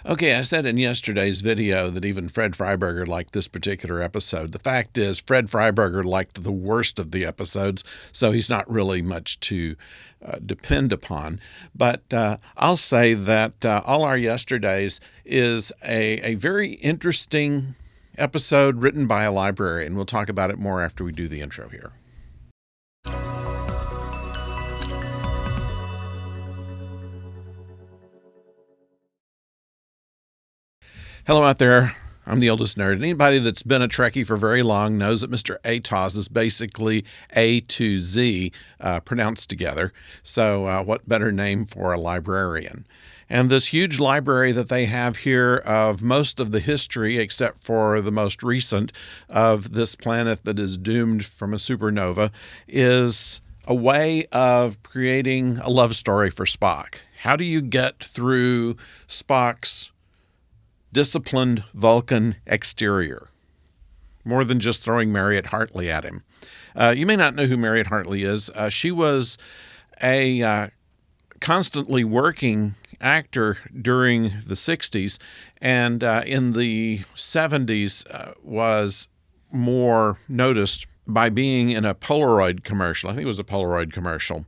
Okay, I said in yesterday's video that even Fred Freiberger liked this particular episode. The fact is, Fred Freiberger liked the worst of the episodes, so he's not really much to depend upon. But I'll say that All Our Yesterdays is a very interesting episode written by a librarian. We'll talk about it more after we do the intro here. Hello out there. I'm the oldest nerd. Anybody that's been a Trekkie for very long knows that Mr. TOS is basically A to Z pronounced together. So what better name for a librarian? And this huge library that they have here of most of the history, except for the most recent, of this planet that is doomed from a supernova, is a way of creating a love story for Spock. How do you get through Spock's disciplined Vulcan exterior, more than just throwing Mariette Hartley at him? You may not know who Mariette Hartley is. She was a constantly working actor during the 60s, and in the 70s was more noticed by being in a Polaroid commercial. I think it was a Polaroid commercial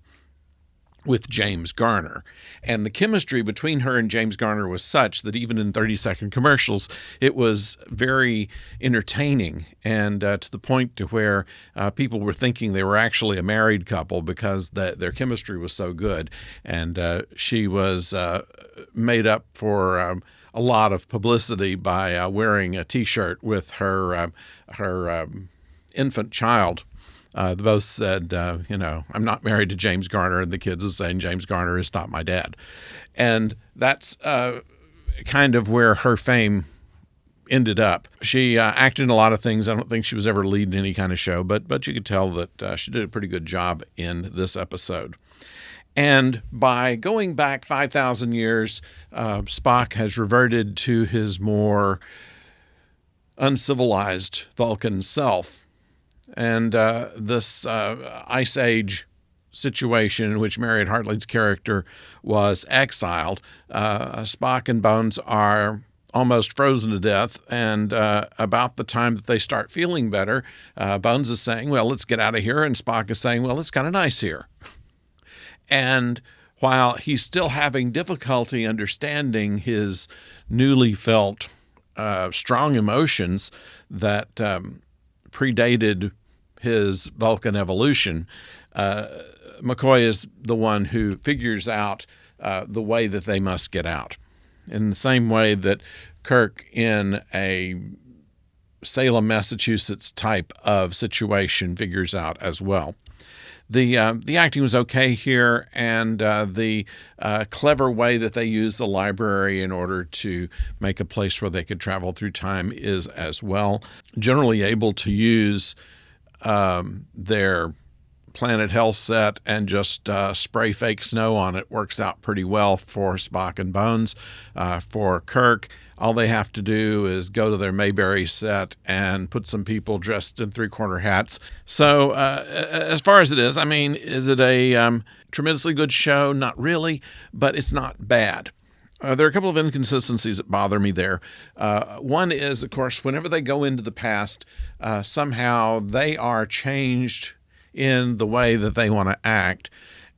with James Garner. And the chemistry between her and James Garner was such that even in 30-second commercials, it was very entertaining, and to the point to where people were thinking they were actually a married couple because their chemistry was so good. And she was made up for a lot of publicity by wearing a T-shirt with her infant child. They both said, I'm not married to James Garner, and the kids are saying James Garner is not my dad. And that's kind of where her fame ended up. She acted in a lot of things. I don't think she was ever leading any kind of show, but you could tell that she did a pretty good job in this episode. And by going back 5,000 years, Spock has reverted to his more uncivilized Vulcan self. And this Ice Age situation in which Mariette Hartley's character was exiled, Spock and Bones are almost frozen to death. And about the time that they start feeling better, Bones is saying, well, let's get out of here. And Spock is saying, well, it's kind of nice here. And while he's still having difficulty understanding his newly felt strong emotions that predated his Vulcan evolution, McCoy is the one who figures out the way that they must get out. In the same way that Kirk, in a Salem, Massachusetts type of situation, figures out as well. The acting was okay here, and the clever way that they use the library in order to make a place where they could travel through time is as well. Generally able to use their Planet Health set and just spray fake snow on it works out pretty well for Spock and Bones. For Kirk, all they have to do is go to their Mayberry set and put some people dressed in three-corner hats. So as far as it is, is it a tremendously good show? Not really, but it's not bad. There are a couple of inconsistencies that bother me there. One is, of course, whenever they go into the past, somehow they are changed in the way that they want to act.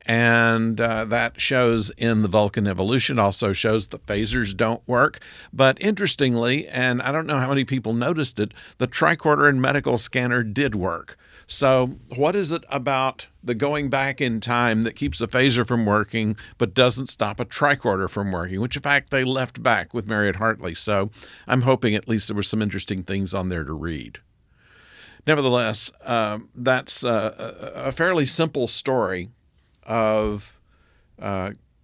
And that shows in the Vulcan evolution, also shows the phasers don't work. But interestingly, and I don't know how many people noticed it, the tricorder and medical scanner did work. So what is it about the going back in time that keeps a phaser from working but doesn't stop a tricorder from working, which in fact they left back with Mariette Hartley. So I'm hoping at least there were some interesting things on there to read. Nevertheless, that's a fairly simple story of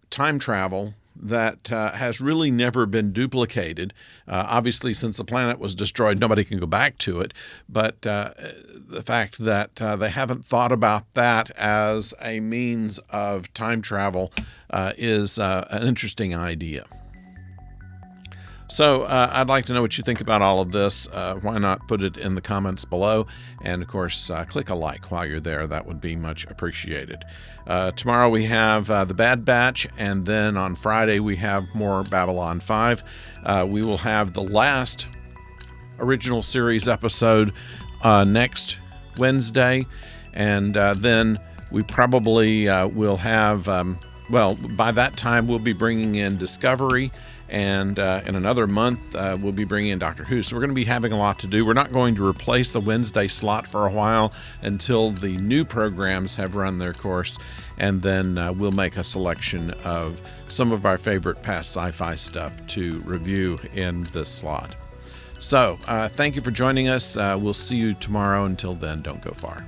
time travel that has really never been duplicated. Obviously, since the planet was destroyed, nobody can go back to it. But the fact that they haven't thought about that as a means of time travel is an interesting idea. So I'd like to know what you think about all of this. Why not put it in the comments below? And of course, click a like while you're there. That would be much appreciated. Tomorrow we have The Bad Batch, and then on Friday we have more Babylon 5. We will have the last original series episode next Wednesday, and then we probably will have, by that time we'll be bringing in Discovery, and in another month we'll be bringing in Doctor Who. So we're going to be having a lot to do. We're not going to replace the Wednesday slot for a while until the new programs have run their course, and then we'll make a selection of some of our favorite past sci-fi stuff to review in this slot. So thank you for joining us. We'll see you tomorrow. Until then, don't go far.